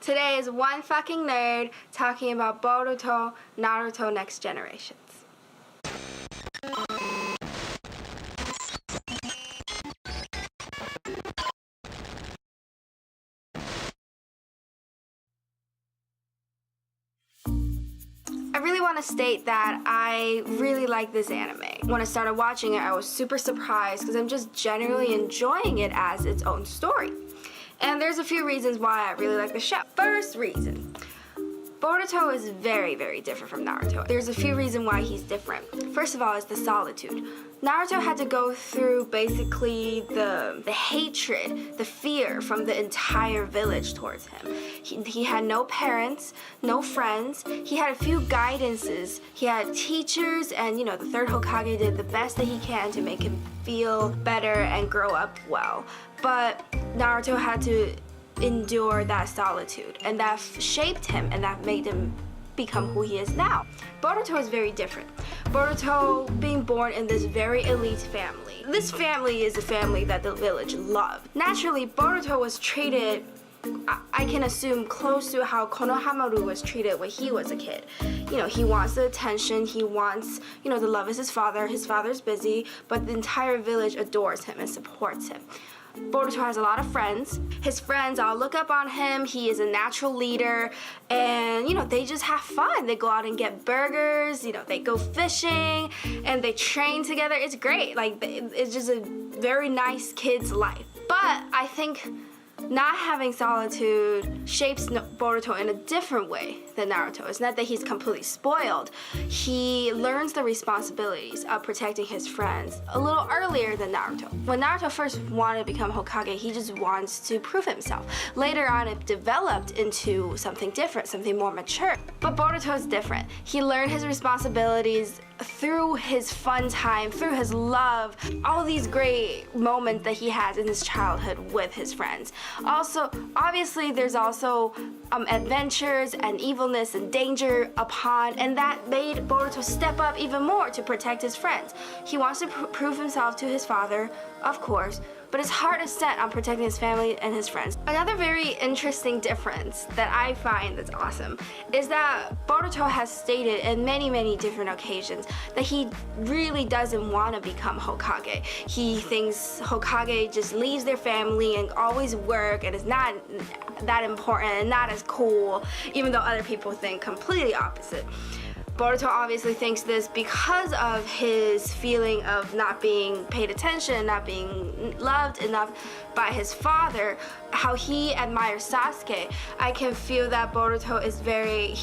Today is one fucking nerd talking about Boruto, Naruto Next Generations. I really want to state that I really like this anime. When I started watching it, I was super surprised because I'm just generally enjoying it as its own story. And there's a few reasons why I really like the show. First reason, Boruto is very, very different from Naruto. There's a few reasons why he's different. First of all is the solitude. Naruto had to go through basically the hatred, the fear from the entire village towards him. He had no parents, no friends. He had a few guidances. He had teachers, and the third Hokage did the best that he can to make him feel better and grow up well. But Naruto had to endure that solitude, and that shaped him, and that made him become who he is now. Boruto is very different. Boruto being born in this very elite family. This family is a family that the village loved. Naturally, Boruto was treated, I can assume, close to how Konohamaru was treated when he was a kid. He wants the attention, he wants, the love of his father. His father's busy, but the entire village adores him and supports him. Boruto has a lot of friends. His friends all look up on him. He is a natural leader, and they just have fun. They go out and get burgers, they go fishing, and they train together. It's great. It's just a very nice kid's life. But I think not having solitude shapes Boruto in a different way than Naruto. It's not that he's completely spoiled. He learns the responsibilities of protecting his friends a little earlier than Naruto. When Naruto first wanted to become Hokage, he just wants to prove himself. Later on, it developed into something different, something more mature. But Boruto is different. He learned his responsibilities through his fun time, through his love, all these great moments that he has in his childhood with his friends. Also, obviously, there's also adventures and evilness and danger upon, and that made Boruto step up even more to protect his friends. He wants to prove himself to his father, of course, but his heart is set on protecting his family and his friends. Another very interesting difference that I find that's awesome is that Boruto has stated in many, many different occasions that he really doesn't want to become Hokage. He thinks Hokage just leaves their family and always work and is not that important and not as cool, even though other people think completely opposite. Boruto obviously thinks this because of his feeling of not being paid attention, not being loved enough by his father, how he admires Sasuke. I can feel that Boruto is very,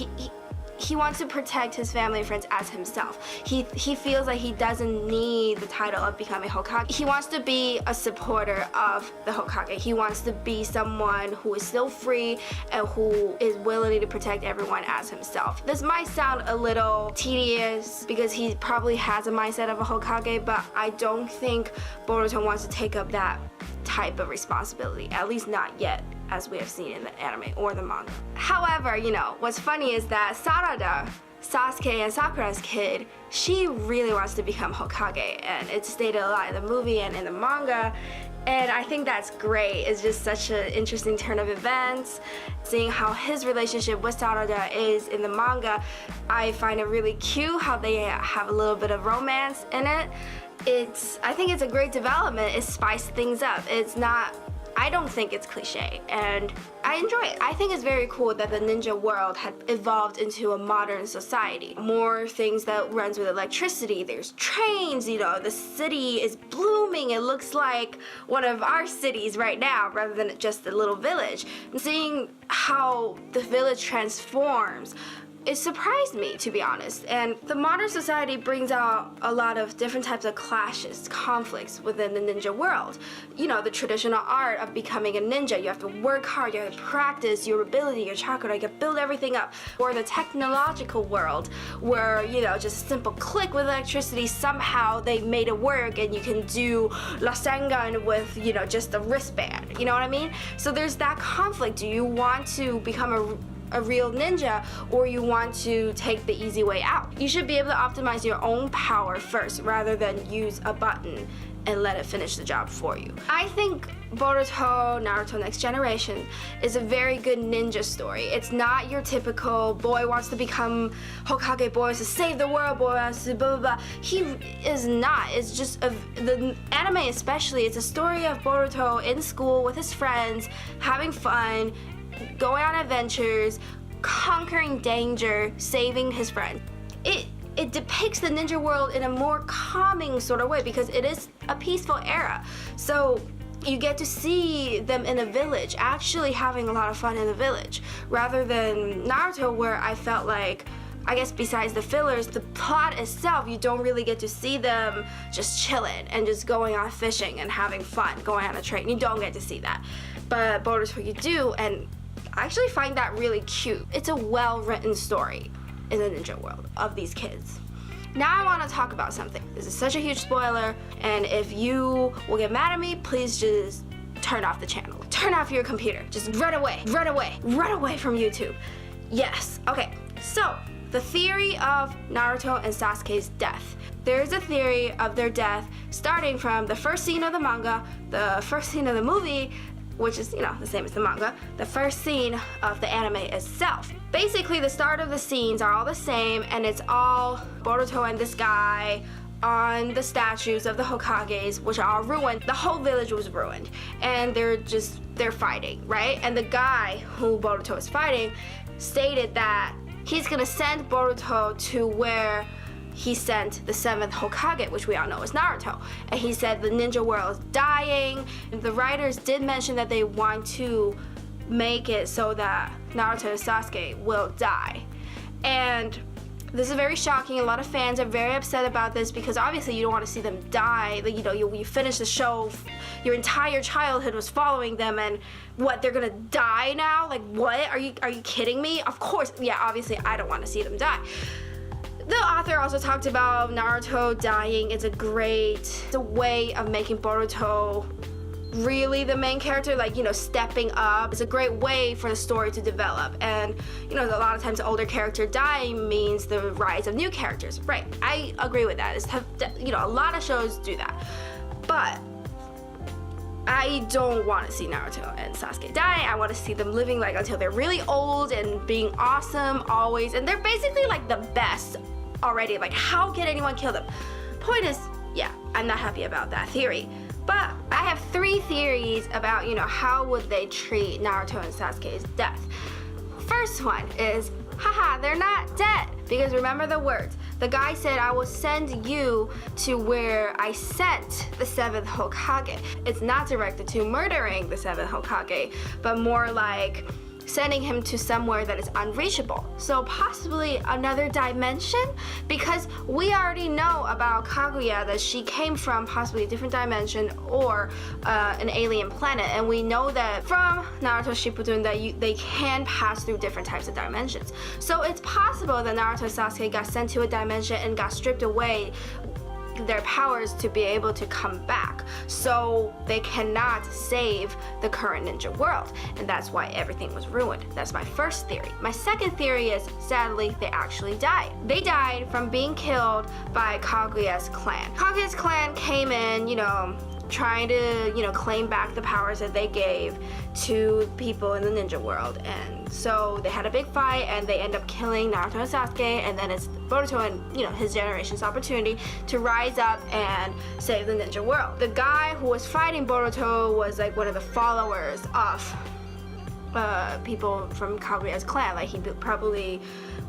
he wants to protect his family and friends as himself. He feels like he doesn't need the title of becoming Hokage. He wants to be a supporter of the Hokage. He wants to be someone who is still free and who is willing to protect everyone as himself. This might sound a little tedious because he probably has a mindset of a Hokage, but I don't think Boruto wants to take up that type of responsibility, at least not yet, as we have seen in the anime or the manga. However, what's funny is that Sarada, Sasuke and Sakura's kid, she really wants to become Hokage, and it's stated a lot in the movie and in the manga, and I think that's great. It's just such an interesting turn of events. Seeing how his relationship with Sarada is in the manga, I find it really cute how they have a little bit of romance in it. I think it's a great development. It spiced things up. I don't think it's cliche, and I enjoy it. I think it's very cool that the ninja world had evolved into a modern society. More things that runs with electricity. There's trains, the city is blooming. It looks like one of our cities right now rather than just a little village. And seeing how the village transforms, it surprised me, to be honest. And the modern society brings out a lot of different types of clashes, conflicts within the ninja world. The traditional art of becoming a ninja. You have to work hard, you have to practice your ability, your chakra, you have to build everything up. Or the technological world, where, just a simple click with electricity, somehow they made it work and you can do Rasengan with, just a wristband. You know what I mean? So there's that conflict. Do you want to become a real ninja, or you want to take the easy way out? You should be able to optimize your own power first rather than use a button and let it finish the job for you. I think Boruto, Naruto Next Generation is a very good ninja story. It's not your typical boy wants to become Hokage, boy wants to save the world, boy wants to blah blah blah. He is not. It's just the anime especially. It's a story of Boruto in school with his friends, having fun, going on adventures, conquering danger, saving his friend. It depicts the ninja world in a more calming sort of way because it is a peaceful era. So you get to see them in a village, actually having a lot of fun in the village, rather than Naruto, where I felt like, I guess besides the fillers, the plot itself, you don't really get to see them just chilling and just going on fishing and having fun, going on a train. You don't get to see that. But Boruto you do, and I actually find that really cute. It's a well-written story in the ninja world of these kids. Now I want to talk about something. This is such a huge spoiler, and if you will get mad at me, please just turn off the channel. Turn off your computer. Just run away from YouTube. Yes, okay. So, the theory of Naruto and Sasuke's death. There is a theory of their death starting from the first scene of the manga, the first scene of the movie, which is, the same as the manga, the first scene of the anime itself. Basically, the start of the scenes are all the same, and it's all Boruto and this guy on the statues of the Hokages, which are all ruined. The whole village was ruined, and they're fighting, right? And the guy who Boruto is fighting stated that he's gonna send Boruto to where he sent the 7th Hokage, which we all know is Naruto. And he said the ninja world is dying. The writers did mention that they want to make it so that Naruto and Sasuke will die. And this is very shocking. A lot of fans are very upset about this because obviously you don't want to see them die. Like, you finish the show, your entire childhood was following them, and what, they're gonna die now? Like, what? Are you kidding me? Of course, yeah, obviously I don't want to see them die. The author also talked about Naruto dying. It's a way of making Boruto really the main character, like, stepping up. It's a great way for the story to develop. And, a lot of times the older character dying means the rise of new characters. Right, I agree with that. It's tough, a lot of shows do that. But I don't want to see Naruto and Sasuke die. I want to see them living until they're really old and being awesome always. And they're basically the best already. How can anyone kill them? Point is, yeah, I'm not happy about that theory. But I have 3 theories about, how would they treat Naruto and Sasuke's death. First one is, haha, they're not dead. Because remember the words. The guy said, I will send you to where I sent the 7th Hokage. It's not directed to murdering the 7th Hokage, but more like sending him to somewhere that is unreachable. So possibly another dimension, because we already know about Kaguya that she came from possibly a different dimension or an alien planet, and we know that from Naruto Shippuden that they can pass through different types of dimensions. So it's possible that Naruto and Sasuke got sent to a dimension and got stripped away their powers to be able to come back, so they cannot save the current ninja world, and that's why everything was ruined. That's my first theory. My second theory is, sadly, they actually died. They died from being killed by Kaguya's clan. Kaguya's clan came in, trying to, claim back the powers that they gave to people in the ninja world. And so they had a big fight, and they end up killing Naruto and Sasuke, and then it's Boruto and, his generation's opportunity to rise up and save the ninja world. The guy who was fighting Boruto was one of the followers of people from Kaguya's clan. He probably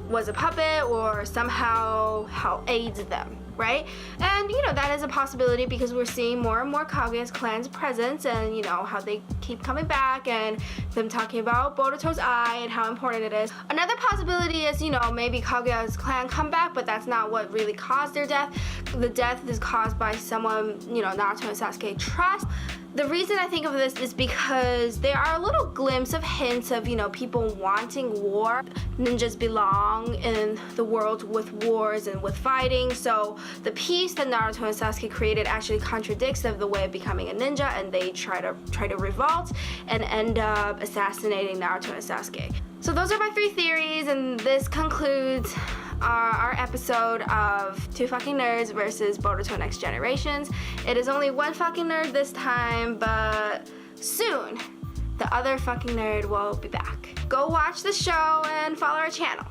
was a puppet or somehow aids them, right? And that is a possibility because we're seeing more and more Kaguya's clan's presence, and how they keep coming back, and them talking about Boruto's eye and how important it is. Another possibility is, maybe Kaguya's clan come back, but that's not what really caused their death. The death is caused by someone, Naruto and Sasuke trust. The reason I think of this is because there are a little glimpse of hints of, people wanting war. Ninjas belong in the world with wars and with fighting, so the peace that Naruto and Sasuke created actually contradicts the way of becoming a ninja, and they try to revolt and end up assassinating Naruto and Sasuke. So those are my 3 theories, and this concludes our episode of 2 Fucking Nerds versus Boruto Next Generations. It is only 1 fucking nerd this time, but soon, the other fucking nerd will be back. Go watch the show and follow our channel.